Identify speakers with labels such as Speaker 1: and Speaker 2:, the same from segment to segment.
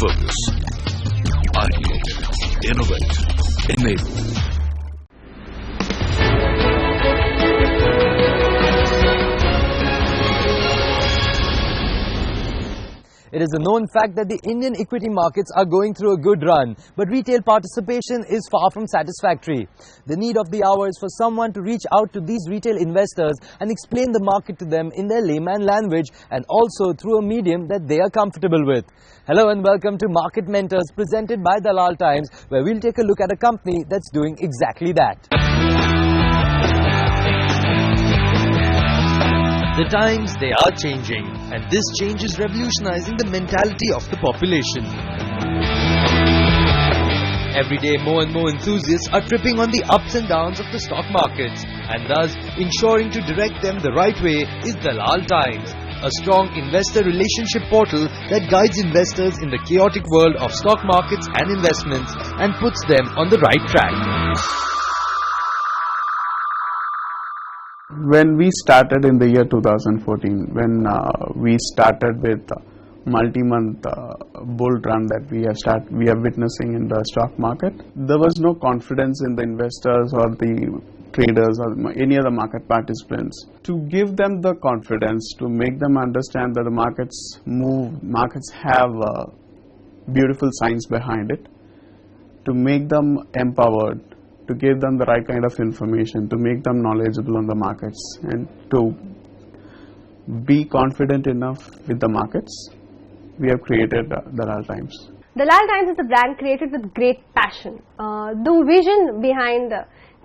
Speaker 1: focus. Ideate, innovate, enable.
Speaker 2: It is a known fact that the Indian equity markets are going through a good run, but retail participation is far from satisfactory. The need of the hour is for someone to reach out to these retail investors and explain the market to them in their layman language and also through a medium that they are comfortable with. Hello and welcome to Market Mentors presented by Dalal Times, where we'll take a look at a company that's doing exactly that. The times, they are changing, and this change is revolutionizing the mentality of the population. Every day, more and more enthusiasts are tripping on the ups and downs of the stock markets, and thus ensuring to direct them the right way is Dalal Times, a strong investor relationship portal that guides investors in the chaotic world of stock markets and investments and puts them on the right track.
Speaker 3: When we started in the year 2014, when we started with multi-month bull run that we are witnessing in the stock market, there was no confidence in the investors or the traders or any other market participants. To give them the confidence, to make them understand that the markets move, markets have beautiful science behind it, to make them empowered, to give them the right kind of information, to make them knowledgeable on the markets, and to be confident enough with the markets, we have created Dalal Times.
Speaker 4: Dalal Times is a brand created with great passion. The vision behind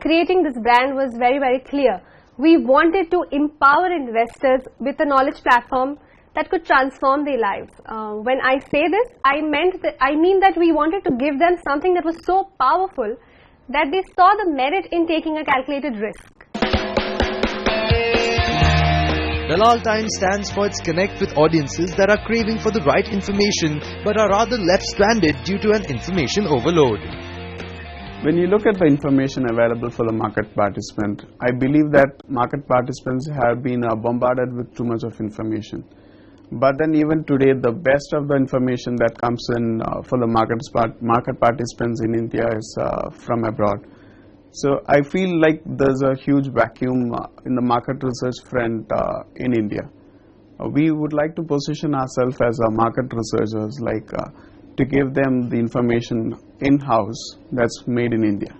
Speaker 4: creating this brand was very, very clear. We wanted to empower investors with a knowledge platform that could transform their lives. When I say this, I mean that we wanted to give them something that was so powerful that they saw the merit in taking a calculated risk.
Speaker 2: Dalal Times stands for its connect with audiences that are craving for the right information but are rather left stranded due to an information overload.
Speaker 3: When you look at the information available for the market participant, I believe that market participants have been bombarded with too much of information. But then even today, the best of the information that comes in for the market participants in India is from abroad. So I feel like there's a huge vacuum in the market research front in India. We would like to position ourselves as market researchers, like to give them the information in-house that's made in India.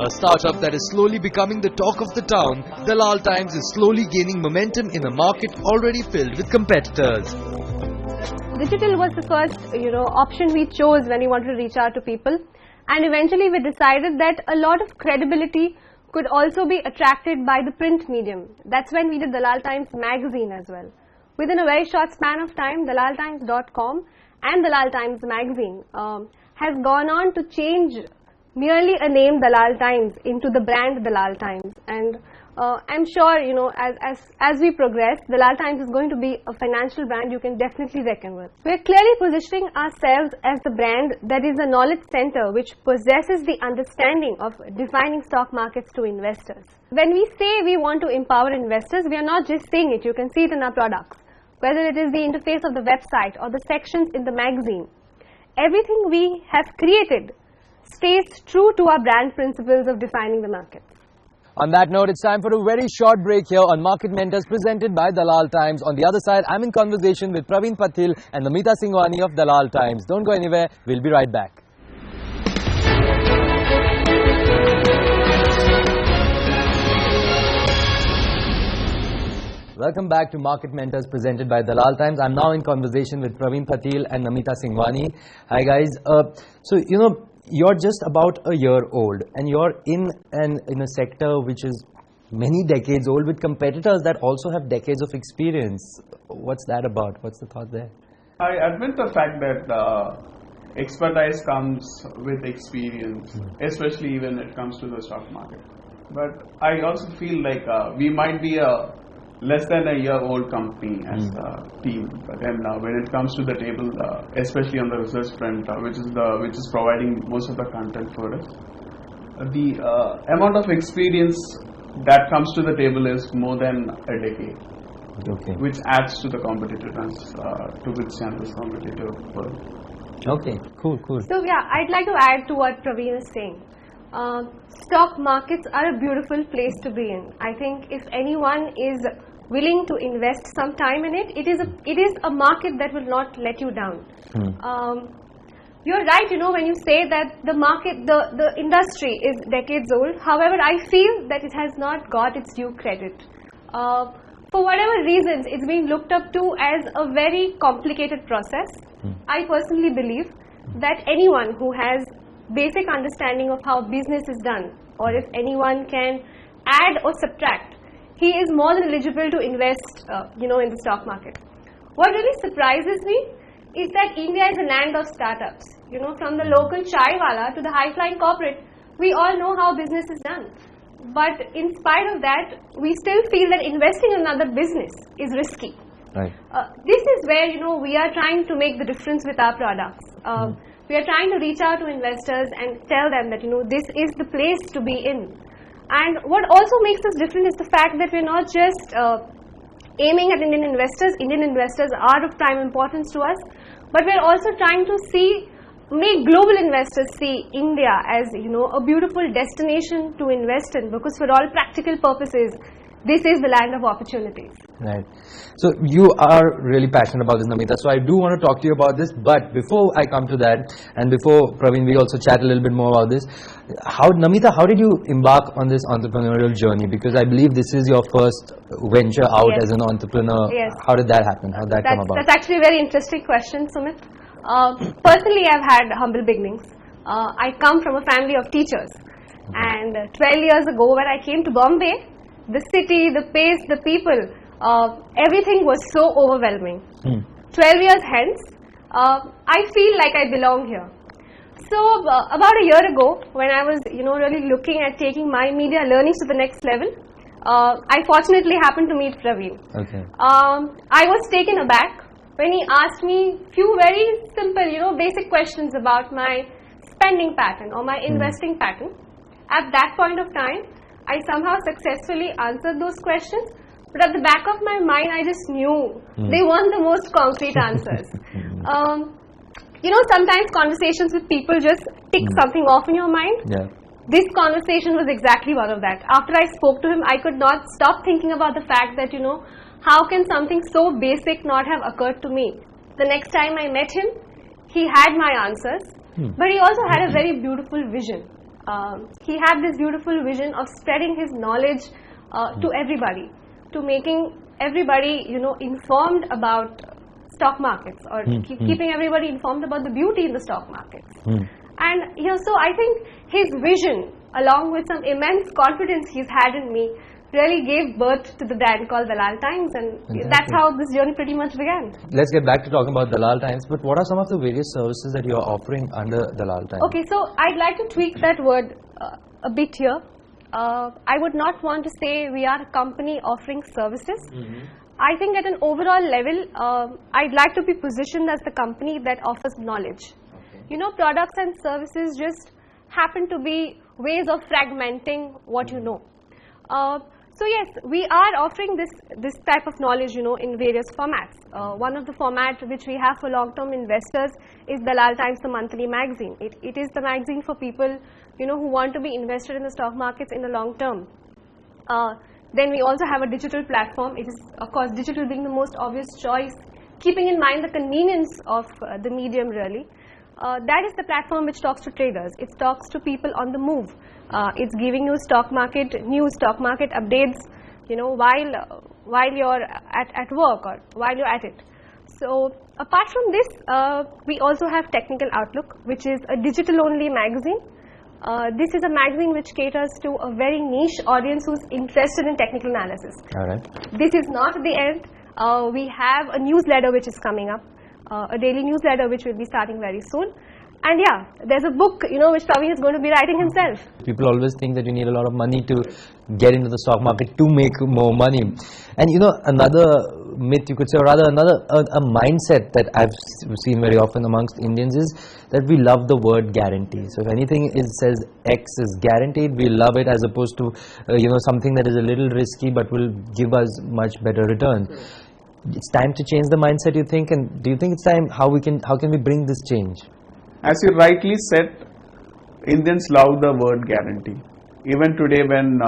Speaker 2: A startup that is slowly becoming the talk of the town, Dalal Times is slowly gaining momentum in a market already filled with competitors.
Speaker 4: Digital was the first, option we chose when we wanted to reach out to people, and eventually we decided that a lot of credibility could also be attracted by the print medium. That's when we did Dalal Times magazine as well. Within a very short span of time, dalaltimes.com and Dalal Times magazine has gone on to change merely a name Dalal Times into the brand Dalal Times, and I'm sure as we progress, Dalal Times is going to be a financial brand you can definitely reckon with. We're clearly positioning ourselves as the brand that is a knowledge center which possesses the understanding of defining stock markets to investors. When we say we want to empower investors, we are not just saying it, you can see it in our products, whether it is the interface of the website or the sections in the magazine. Everything we have created stays true to our brand principles of defining the markets.
Speaker 2: On that note, it's time for a very short break here on Market Mentors presented by Dalal Times. On the other side, I'm in conversation with Praveen Patil and Namita Singhwani of Dalal Times. Don't go anywhere, we'll be right back. Welcome back to Market Mentors presented by Dalal Times. I'm now in conversation with Praveen Patil and Namita Singhwani. Hi guys. You're just about a year old and you're in a sector which is many decades old with competitors that also have decades of experience. What's that about? What's the thought there?
Speaker 3: I admit the fact that expertise comes with experience, especially when it comes to the stock market. But I also feel like we might be a less than a year old company as a team, but then when it comes to the table, especially on the research front, which is providing most of the content for us, the amount of experience that comes to the table is more than a decade.
Speaker 2: Okay.
Speaker 3: which adds to the competitiveness to withstand this competitive world.
Speaker 2: Okay, cool.
Speaker 4: So yeah, I'd like to add to what Praveen is saying. Stock markets are a beautiful place to be in. I think if anyone is willing to invest some time in it, it is a market that will not let you down. You're right, when you say that the market, the industry is decades old. However, I feel that it has not got its due credit. For whatever reasons, it's being looked up to as a very complicated process. I personally believe that anyone who has basic understanding of how business is done, or if anyone can add or subtract, he is more than eligible to invest, in the stock market. What really surprises me is that India is a land of startups. From the local chai wala to the high-flying corporate, we all know how business is done. But in spite of that, we still feel that investing in another business is risky.
Speaker 2: Right.
Speaker 4: This is where, we are trying to make the difference with our products. We are trying to reach out to investors and tell them that, this is the place to be in. And what also makes us different is the fact that we're not just aiming at Indian investors. Indian investors are of prime importance to us, but we're also trying to make global investors see India as, a beautiful destination to invest in, because for all practical purposes, this is the land of opportunities.
Speaker 2: Right. So you are really passionate about this, Namita. So I do want to talk to you about this. But before I come to that, and before Praveen, we also chat a little bit more about this. Namita, how did you embark on this entrepreneurial journey? Because I believe this is your first venture out as an entrepreneur.
Speaker 4: Yes.
Speaker 2: How did that happen? How did that come about?
Speaker 4: That's actually a very interesting question, Sumit. Personally, I've had humble beginnings. I come from a family of teachers. And 12 years ago, when I came to Bombay, the city, the pace, the people, everything was so overwhelming. 12 years hence, I feel like I belong here. So about a year ago, when I was really looking at taking my media learnings to the next level, I fortunately happened to meet Praveen.
Speaker 2: Okay.
Speaker 4: I was taken aback when he asked me few very simple, basic questions about my spending pattern or my investing pattern. At that point of time, I somehow successfully answered those questions, but at the back of my mind, I just knew they weren't the most concrete answers. Sometimes conversations with people just tick something off in your mind.
Speaker 2: Yeah.
Speaker 4: This conversation was exactly one of that. After I spoke to him, I could not stop thinking about the fact that, how can something so basic not have occurred to me? The next time I met him, he had my answers, but he also had a very beautiful vision. He had this beautiful vision of spreading his knowledge to everybody, to making everybody, informed about stock markets, or keeping everybody informed about the beauty in the stock markets. And, so I think his vision, along with some immense confidence he's had in me, really gave birth to the brand called Dalal Times, and that's how this journey pretty much began.
Speaker 2: Let's get back to talking about Dalal Times, but what are some of the various services that you are offering under Dalal Times?
Speaker 4: Okay, so I'd like to tweak that word a bit here. I would not want to say we are a company offering services. I think at an overall level, I'd like to be positioned as the company that offers knowledge. Products and services just happen to be ways of fragmenting what you know. So yes, we are offering this type of knowledge, in various formats. One of the formats which we have for long-term investors is Dalal Times, the monthly magazine. It is the magazine for people, who want to be invested in the stock markets in the long term. Then we also have a digital platform. It is, of course, digital being the most obvious choice, keeping in mind the convenience of the medium really. That is the platform which talks to traders. It talks to people on the move. It's giving you stock market news, stock market updates, while you're at work or while you're at it. So apart from this, we also have Technical Outlook, which is a digital-only magazine. This is a magazine which caters to a very niche audience who's interested in technical analysis.
Speaker 2: All right.
Speaker 4: This is not the end. We have a newsletter which is coming up, a daily newsletter which will be starting very soon. And yeah, there's a book, which Praveen is going to be writing himself.
Speaker 2: People always think that you need a lot of money to get into the stock market to make more money. And another myth, you could say, or rather a mindset that I've seen very often amongst Indians is that we love the word guarantee. So if anything says X is guaranteed, we love it, as opposed to something that is a little risky but will give us much better return. It's time to change the mindset, you think? And do you think it's time? How can we bring this change?
Speaker 3: As you rightly said, Indians love the word guarantee. Even today, when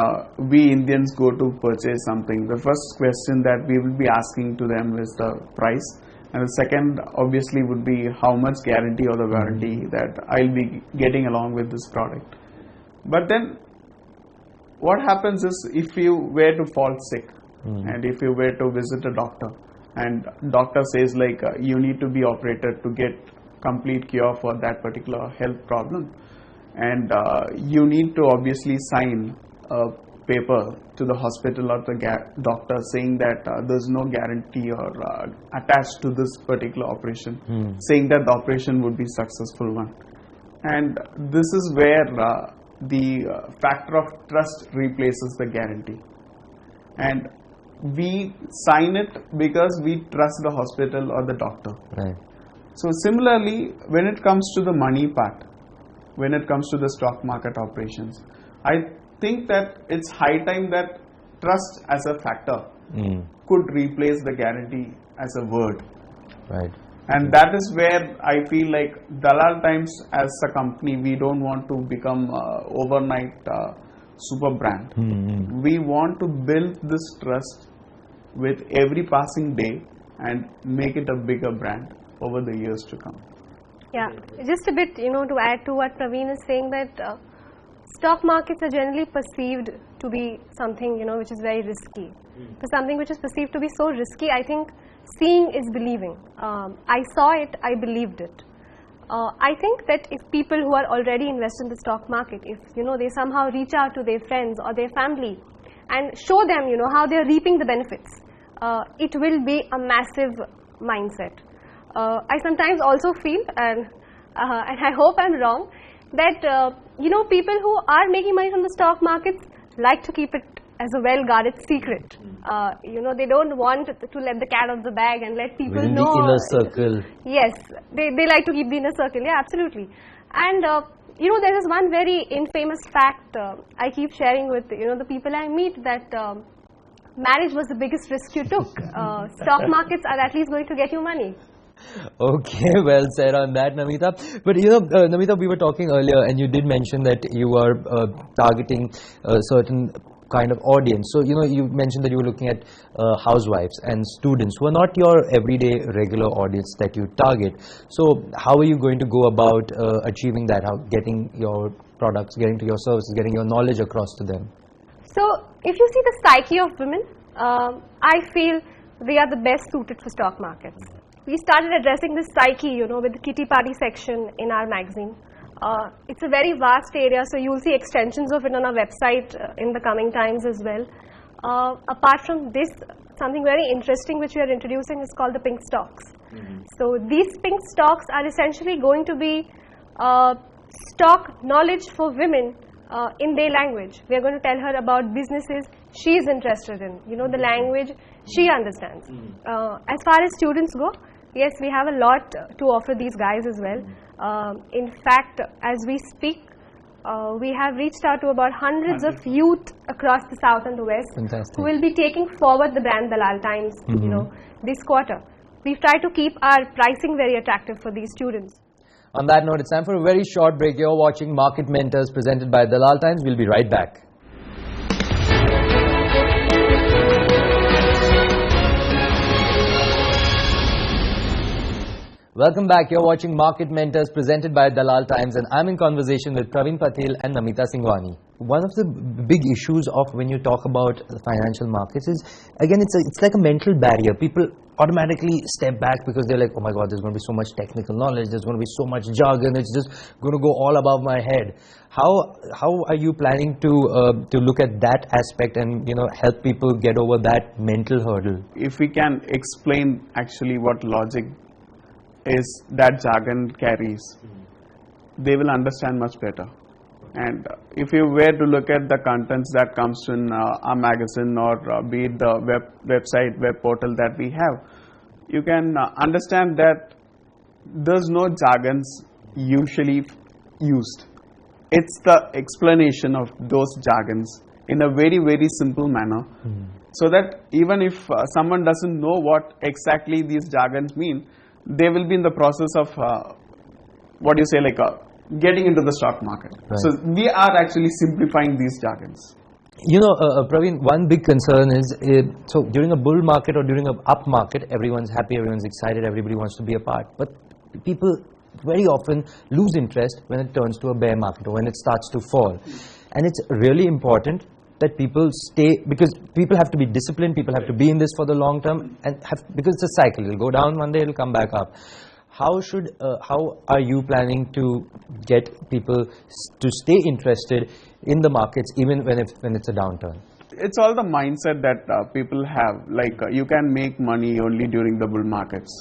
Speaker 3: we Indians go to purchase something, the first question that we will be asking to them is the price, and the second obviously would be how much guarantee or the warranty that I'll be getting along with this product. But then what happens is, if you were to fall sick and if you were to visit a doctor and doctor says like you need to be operated to get complete cure for that particular health problem, and you need to obviously sign a paper to the hospital or the doctor saying that there's no guarantee or attached to this particular operation, saying that the operation would be successful one. And this is where the factor of trust replaces the guarantee. And we sign it because we trust the hospital or the doctor.
Speaker 2: Right.
Speaker 3: So similarly, when it comes to the money part, when it comes to the stock market operations, I think that it's high time that trust as a factor could replace the guarantee as a word.
Speaker 2: Right.
Speaker 3: And that is where I feel like Dalal Times as a company, we don't want to become overnight super brand. We want to build this trust with every passing day and make it a bigger brand over the years to come.
Speaker 4: Yeah, just a bit, to add to what Praveen is saying, that stock markets are generally perceived to be something, which is very risky. For something which is perceived to be so risky, I think seeing is believing. I saw it, I believed it. I think that if people who are already invested in the stock market, if, they somehow reach out to their friends or their family and show them, how they are reaping the benefits, it will be a massive mindset. I sometimes also feel, and I hope I'm wrong, that people who are making money from the stock markets like to keep it as a well-guarded secret. They don't want to let the cat out of the bag and let people
Speaker 2: Within
Speaker 4: know.
Speaker 2: the inner circle.
Speaker 4: Yes, they like to keep the inner circle. Yeah, absolutely. And there is one very infamous fact I keep sharing with the people I meet, that marriage was the biggest risk you took. Stock markets are at least going to get you money.
Speaker 2: Okay, well said on that, Namita. But Namita, we were talking earlier and you did mention that you are targeting a certain kind of audience. So, you mentioned that you were looking at housewives and students who are not your everyday regular audience that you target. So, how are you going to go about achieving that? How getting your products, getting to your services, getting your knowledge across to them?
Speaker 4: So, if you see the psyche of women, I feel they are the best suited for stock markets. We started addressing this psyche, with the kitty party section in our magazine. It's a very vast area, so you'll see extensions of it on our website in the coming times as well. Apart from this, something very interesting which we are introducing is called the pink stocks. So these pink stocks are essentially going to be stock knowledge for women in their language. We are going to tell her about businesses she is interested in, the language she understands. As far as students go, yes, we have a lot to offer these guys as well. In fact, as we speak, we have reached out to about hundreds of youth across the south and the west.
Speaker 2: Fantastic.
Speaker 4: Who will be taking forward the brand Dalal Times, this quarter. We've tried to keep our pricing very attractive for these students.
Speaker 2: On that note, it's time for a very short break. You're watching Market Mentors presented by Dalal Times. We'll be right back. Welcome back. You're watching Market Mentors presented by Dalal Times, and I'm in conversation with Praveen Patil and Namita Singhwani. One of the big issues of when you talk about the financial markets is, again, it's like a mental barrier. People automatically step back because they're like, oh my God, there's going to be so much technical knowledge, there's going to be so much jargon, it's just going to go all above my head. How are you planning to look at that aspect and help people get over that mental hurdle?
Speaker 3: If we can explain actually what logic is that jargon carries, they will understand much better. And if you were to look at the contents that comes in our magazine or be it the website, web portal that we have, you can understand that there's no jargons usually used. It's the explanation of those jargons in a very, very simple manner, so that even if someone doesn't know what exactly these jargons mean, they will be in the process of getting into the stock market.
Speaker 2: Right.
Speaker 3: So we are actually simplifying these jargons.
Speaker 2: You know, Praveen, one big concern is, so during a bull market or during an up market, everyone's happy, everyone's excited, everybody wants to be a part. But people very often lose interest when it turns to a bear market or when it starts to fall. And it's really important that people stay, because people have to be disciplined, people have to be in this for the long term, and because it's a cycle. It'll go down one day, it'll come back up. How are you planning to get people to stay interested in the markets even when it's a downturn?
Speaker 3: It's all the mindset that people have. You can make money only during the bull markets.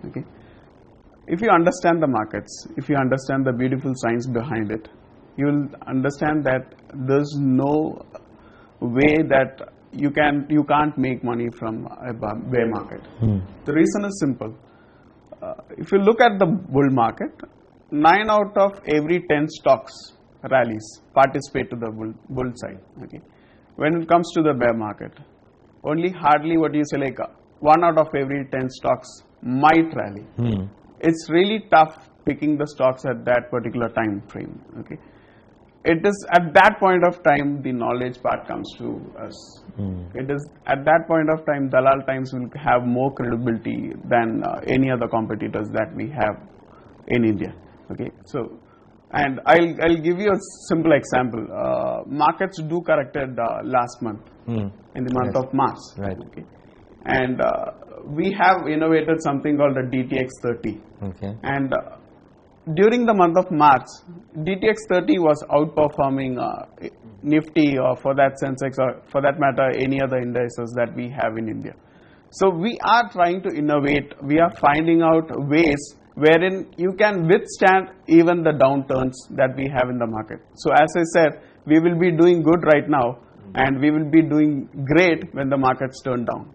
Speaker 3: Okay. If you understand the markets, if you understand the beautiful science behind it, you will understand that there's no way that you can't make money from a bear market. The reason is simple. If you look at the bull market, 9 out of every 10 stocks rallies participate to the bull side. Okay. When it comes to the bear market, only hardly 1 out of every 10 stocks might rally. It's really tough picking the stocks at that particular time frame. Okay. It is at that point of time the knowledge part comes to us. It is at that point of time Dalal Times will have more credibility than any other competitors that we have in India. Okay, so and I'll give you a simple example. Markets do corrected last month in the month of March.
Speaker 2: Right.
Speaker 3: Okay, and we have innovated something called the DTX 30.
Speaker 2: Okay.
Speaker 3: And during the month of March, DTX 30 was outperforming Nifty or for that Sensex or for that matter any other indices that we have in India. So we are trying to innovate. We are finding out ways wherein you can withstand even the downturns that we have in the market. So as I said, we will be doing good right now and we will be doing great when the markets turn down.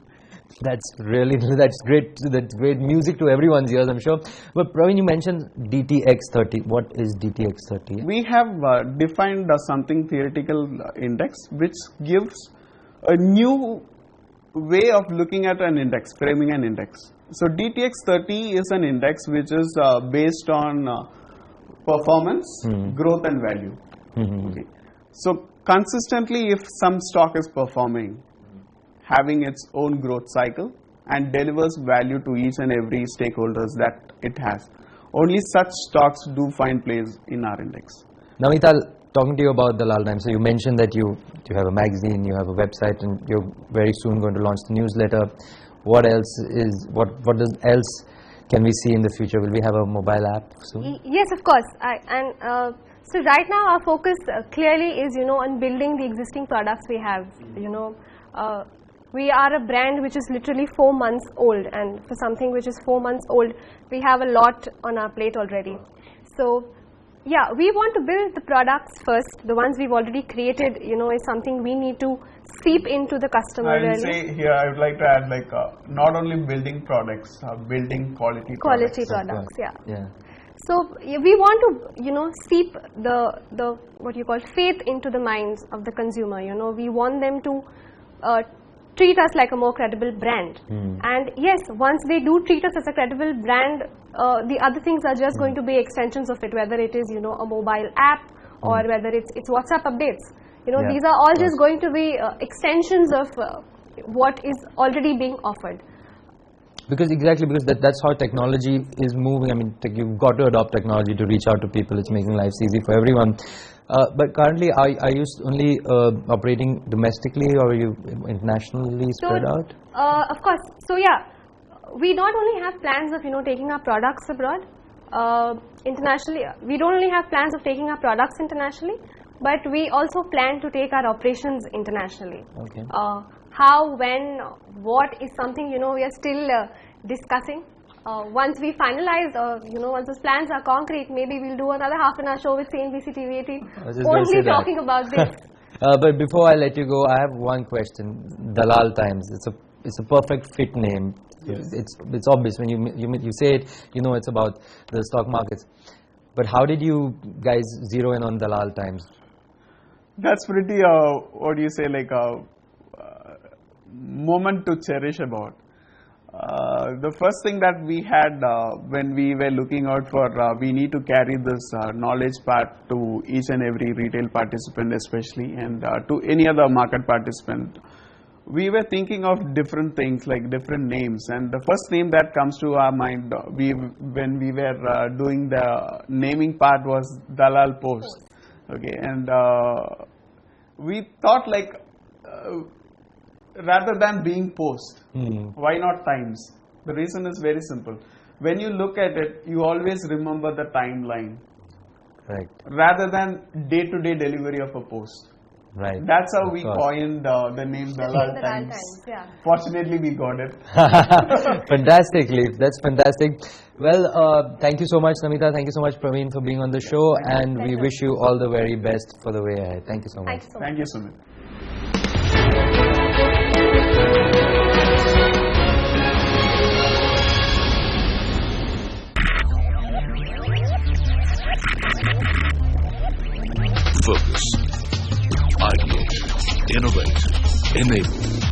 Speaker 2: That's great. That's great music to everyone's ears, I'm sure. But Praveen, you mentioned DTX 30. What is DTX 30?
Speaker 3: We have defined something theoretical index which gives a new way of looking at an index, framing an index. So DTX 30 is an index which is based on performance, growth and value. Okay. So consistently, if some stock is performing, having its own growth cycle and delivers value to each and every stakeholders that it has, only such stocks do find place in our index.
Speaker 2: Now, Mital, talking to you about Dalal Times, so you mentioned that you have a magazine, you have a website, and you're very soon going to launch the newsletter. What else can we see in the future? Will we have a mobile app soon?
Speaker 4: Yes, of course. So right now our focus clearly is on building the existing products we have. We are a brand which is literally 4 months old, and for something which is 4 months old, we have a lot on our plate already. So yeah, we want to build the products first. The ones we've already created, is something we need to seep into the customer.
Speaker 3: I will say here, I would like to add not only building products, building quality
Speaker 4: products. Yeah. So we want to seep the what you call faith into the minds of the consumer. We want them to treat us like a more credible brand. And yes, once they do treat us as a credible brand, the other things are just going to be extensions of it, whether it is a mobile app or whether it's WhatsApp updates. These are all just going to be extensions of what is already being offered.
Speaker 2: Because that's how technology is moving. I mean, you've got to adopt technology to reach out to people. It's making life easy for everyone. But currently, are you only operating domestically, or are you internationally spread out?
Speaker 4: Of course. So yeah, we not only have plans of taking our products abroad internationally. We don't only have plans of taking our products internationally, but we also plan to take our operations internationally.
Speaker 2: Okay.
Speaker 4: How, when, what is something we are still discussing. once we finalize, once those plans are concrete, maybe we'll do another half an hour show with CNBC TV 18
Speaker 2: I was just gonna say
Speaker 4: only
Speaker 2: that.
Speaker 4: talking about this.
Speaker 2: But before I let you go, I have one question. Dalal Times. It's a perfect fit name.
Speaker 3: Yes.
Speaker 2: It's obvious when you say it. You know it's about the stock markets. But how did you guys zero in on Dalal Times?
Speaker 3: That's pretty, what do you say, like a moment to cherish about. The first thing that we had when we were looking out for, we need to carry this knowledge part to each and every retail participant especially, and to any other market participant. We were thinking of different things, like different names, and the first name that comes to our mind when we were doing the naming part was Dalal Post. Okay, and we thought like rather than being Post, why not Times? The reason is very simple. When you look at it, you always remember the timeline
Speaker 2: Right.
Speaker 3: rather than day-to-day delivery of a post.
Speaker 2: Right.
Speaker 3: That's how
Speaker 2: Of
Speaker 3: we
Speaker 2: course.
Speaker 3: coined the name Dalal
Speaker 4: The
Speaker 3: Times.
Speaker 4: Times, yeah.
Speaker 3: Fortunately, we got it.
Speaker 2: Fantastically, that's fantastic. Well, thank you so much, Namita. Thank you so much, Praveen, for being on the show, and we
Speaker 4: pleasure.
Speaker 2: wish you all the very best for the way ahead. Thank you so much.
Speaker 4: Thank you so much.
Speaker 3: Thank you, Sumit.
Speaker 1: Focus. Ideate. Innovate. Enable.